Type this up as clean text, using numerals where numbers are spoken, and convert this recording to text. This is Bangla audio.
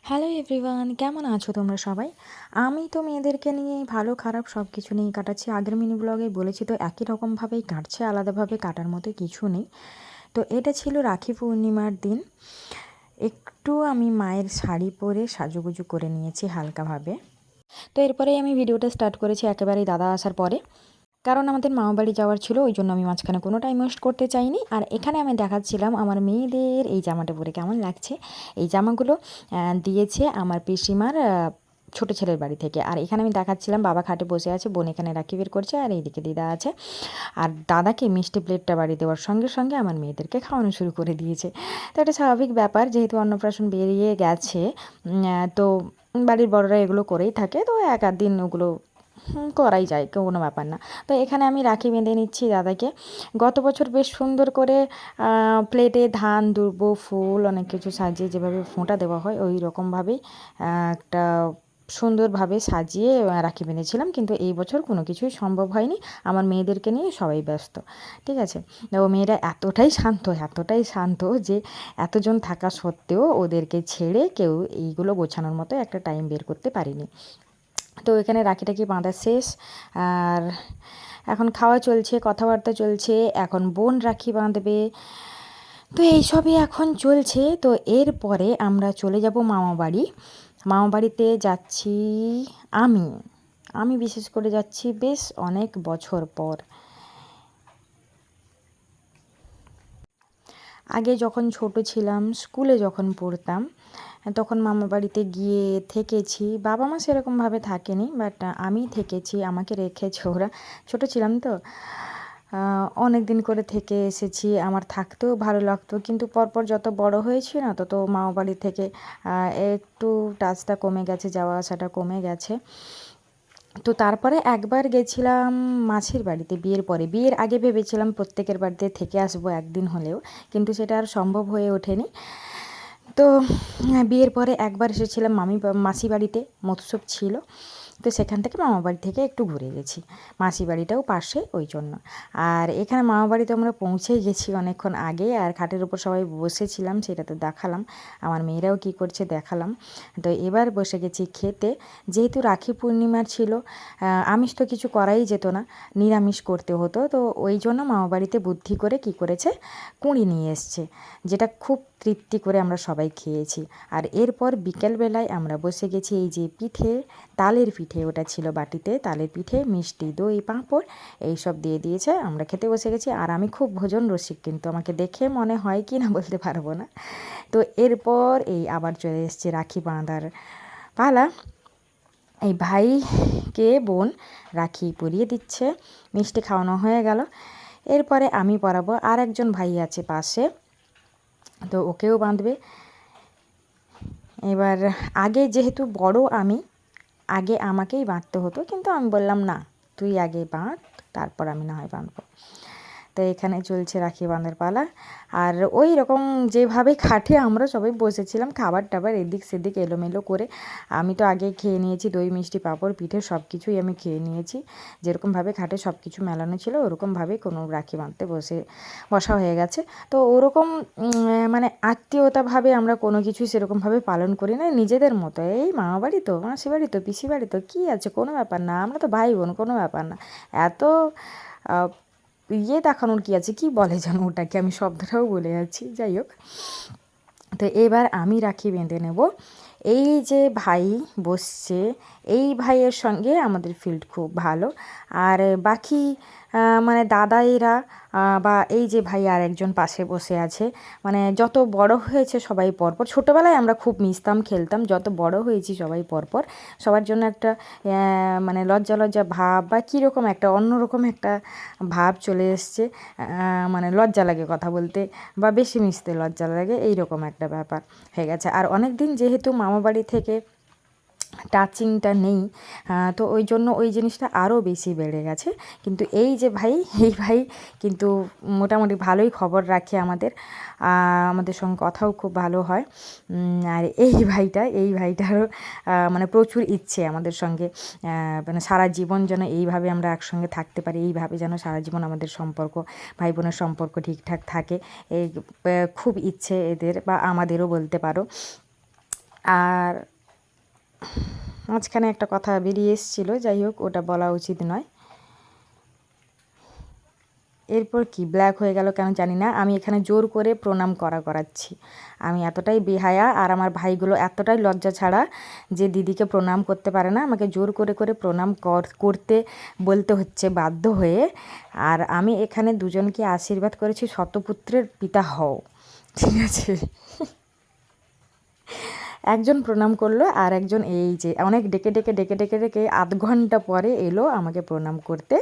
হ্যালো এভরিওয়ান, কেমন আছো তোমরা সবাই? আমি তো মেয়েদেরকে নিয়ে ভালো খারাপ সব কিছু নিয়েই কাটাচ্ছি। আগের মিনি ব্লগে বলেছি তো একই রকমভাবেই কাটছে, আলাদাভাবে কাটার মতো কিছু নেই। তো এটা ছিল রাখি পূর্ণিমার দিন। একটু আমি মায়ের শাড়ি পরে সাজুগুজু করে নিয়েছি হালকাভাবে। তো এরপরেই আমি ভিডিওটা স্টার্ট করেছি একেবারেই দাদা আসার পরে, কারণ আমাদের মামাবাড়ি যাওয়ার ছিল, ওই জন্য আমি মাঝখানে কোনো টাইম ওয়েস্ট করতে চাইনি। আর এখানে আমি দেখাচ্ছিলাম আমার মেয়েদের এই জামাটা পরে কেমন লাগছে। এই জামাগুলো দিয়েছে আমার পিসিমার ছোটো ছেলের বাড়ি থেকে। আর এখানে আমি দেখাচ্ছিলাম বাবা খাটে বসে আছে, বোন এখানে রাখি বের করছে, আর এইদিকে দিদা আছে। আর দাদাকে মিষ্টি প্লেটটা বাড়ি দেওয়ার সঙ্গে সঙ্গে আমার মেয়েদেরকে খাওয়ানো শুরু করে দিয়েছে। তো এটা স্বাভাবিক ব্যাপার, যেহেতু অন্নপ্রাশন বেরিয়ে গেছে। তো বাড়ির বড়রা এগুলো করেই থাকে, তো এক আধ দিন ওগুলো করাই যায়, কোনো ব্যাপার না। তো এখানে আমি রাখি বেঁধে নিচ্ছি দাদাকে। গত বছর বেশ সুন্দর করে প্লেটে ধান দুর্ব ফুল অনেক কিছু সাজিয়ে যেভাবে ফোঁটা দেওয়া হয় ওই রকমভাবেই একটা সুন্দরভাবে সাজিয়ে রাখি বেঁধেছিলাম, কিন্তু এই বছর কোনো কিছুই সম্ভব হয়নি। আমার মেয়েদেরকে নিয়ে সবাই ব্যস্ত, ঠিক আছে। ও মেয়েরা এতটাই শান্ত যে এতজন থাকা সত্ত্বেও ওদেরকে ছেড়ে কেউ এইগুলো গোছানোর মতো একটা টাইম বের করতে পারিনি। তো এখানে রাখিটাকি বাঁধা শেষ, আর এখন খাওয়া চলছে, কথাবার্তা চলছে। এখন বোন রাখি বাঁধবে, তো এইসবই এখন চলছে। তো এরপরে আমরা চলে যাব মামাবাড়ি। মামাবাড়িতে যাচ্ছি আমি আমি বিশেষ করে যাচ্ছি বেশ অনেক বছর পর। আগে যখন ছোট ছিলাম, স্কুলে যখন পড়তাম, তখন মামার বাড়িতে গিয়ে থেকেছি। বাবা মা সেরকমভাবে থাকেনি, বাট আমি থেকেছি, আমাকে রেখেছে ওরা। ছোট ছিলাম তো, অনেক দিন করে থেকে এসেছি। আমার থাকতেও ভালো লাগতো, কিন্তু পরপর যত বড় হয়েছি না, তত মামা বাড়ি থেকে একটু টাচটা কমে গেছে, যাওয়া আসাটা কমে গেছে। তো তারপরে একবার গেছিলাম মাসির বাড়িতে বিয়ের পরে। বিয়ের আগে ভেবেছিলাম প্রত্যেকের বাড়িতে থেকে আসবো একদিন হলেও, কিন্তু সেটা আর সম্ভব হয়ে ওঠেনি। তো বিয়ের পরে একবার এসেছিলাম মাসি বাড়িতে, মৎস্য ছিল। তো সেখান থেকে মামা বাড়ি থেকে একটু ঘুরে গেছি, মাসি বাড়িটাও পাশে ওই জন্য। আর এখানে মামা বাড়িতে আমরা পৌঁছেই গেছি অনেকক্ষণ আগে, আর খাটের উপর সবাই বসেছিলাম, সেটা তো দেখালাম। আমার মেয়েরাও কী করছে দেখালাম। তো এবার বসে গেছি খেতে। যেহেতু রাখি পূর্ণিমার ছিল, আমিষ তো কিছু করাই যেত না, নিরামিষ করতে হতো। তো ওই জন্য মামা বাড়িতে বুদ্ধি করে কী করেছে, কুঁড়ি নিয়ে এসছে, যেটা খুব তৃপ্তি করে আমরা সবাই খেয়েছি। আর এরপর বিকেলবেলায় আমরা বসে গেছি এই যে পিঠে, তালের পিঠে ওটা ছিল বাটিতে, তালের পিঠে, মিষ্টি, দই, পাঁপড় এইসব দিয়ে দিয়েছে। আমরা খেতে বসে গেছি। আর আমি খুব ভোজন রসিক, কিন্তু আমাকে দেখে মনে হয় কি না বলতে পারবো না। তো এরপর এই আবার চলে এসছে রাখি বাঁধার পালা। এই ভাইকে বোন রাখি পরিয়ে দিচ্ছে, মিষ্টি খাওয়ানো হয়ে গেল। এরপরে আমি পরাবো, আর একজন ভাই আছে পাশে, তো ওকেও বাঁধবে। এবার আগে যেহেতু বড় আমি, আগে আমাকেই বাঁধতে হতো, কিন্তু আমি বললাম না, তুই আগে বাঁধ, তারপর আমি না হয় বাঁধবো। তো এখানে চলছে রাখি বাঁধার পালা। আর ওই রকম যেভাবে খাটে আমরা সবাই বসেছিলাম, খাবার টাবার এদিক সেদিক এলোমেলো করে, আমি তো আগে খেয়ে নিয়েছি, দই মিষ্টি পাঁপড় পিঠে সব কিছুই আমি খেয়ে নিয়েছি। যেরকমভাবে খাটে সব কিছু মেলানো ছিল ওরকমভাবেই কোনো রাখি বাঁধতে বসা হয়ে গেছে। তো ওরকম মানে আত্মীয়তাভাবে আমরা কোনো কিছুই সেরকমভাবে পালন করি না, নিজেদের মতো। এই মামা বাড়ি তো, মাসি বাড়ি তো, পিসি বাড়ি তো, কী আছে, কোনো ব্যাপার না, আমরা তো ভাই বোন, কোনো ব্যাপার না। এত দেখানোর কী আছে, কি বলে যেন ওটাকে, আমি শব্দটাও বলে যাচ্ছি, যাই হোক। তো এবার আমি রাখি বেঁধে নেব। এই যে ভাই বসছে, এই ভাইয়ের সঙ্গে আমাদের ফিল্ড খুব ভালো। আর বাকি মানে দাদাইরা বা এই যে ভাই আর একজন পাশে বসে আছে, মানে যত বড় হয়েছে সবাই পরপর, ছোটোবেলায় আমরা খুব মিশতাম খেলতাম, যত বড় হয়েছি সবাই পরপর, সবার জন্য একটা মানে লজ্জা লজ্জা ভাব বা কীরকম একটা অন্যরকম একটা ভাব চলে এসছে। মানে লজ্জা লাগে কথা বলতে, বা বেশি মিশতে লজ্জা লাগে, এইরকম একটা ব্যাপার হয়ে গেছে। আর অনেক দিন যেহেতু মামাবাড়ি থেকে টাচিংটা নেই, তো ওই জন্য ওই জিনিসটা আরও বেশি বেড়ে গেছে। কিন্তু এই যে ভাই, এই ভাই কিন্তু মোটামুটি ভালোই খবর রাখে আমাদের, আমাদের সঙ্গে কথাও খুব ভালো হয়। আর এই ভাইটারও মানে প্রচুর ইচ্ছে আমাদের সঙ্গে, মানে সারা জীবন যেন এইভাবে আমরা একসঙ্গে থাকতে পারি, এইভাবে যেন সারা জীবন আমাদের সম্পর্ক, ভাই বোনের সম্পর্ক ঠিকঠাক থাকে, এই খুব ইচ্ছে এদের, বা আমাদেরও বলতে পারো। আর মাঝখানে একটা কথা বেরিয়ে এসেছিলো, যাই হোক ওটা বলা উচিত নয়। এরপর কি ব্ল্যাক হয়ে গেল কেন জানি না, আমি এখানে জোর করে প্রণাম করাচ্ছি। আমি এতটাই বেহায়া আর আমার ভাইগুলো এতটাই লজ্জা ছাড়া যে দিদিকে প্রণাম করতে পারে না, আমাকে জোর করে প্রণাম করতে বলতে হচ্ছে বাধ্য হয়ে। আর আমি এখানে দুজনকে আশীর্বাদ করেছি শতপুত্রের পিতা হও, ঠিক আছে। একজন প্রণাম করলো আর একজন এই যে অনেক ডেকে আধ ঘন্টা পরে এলো আমাকে প্রণাম করতে।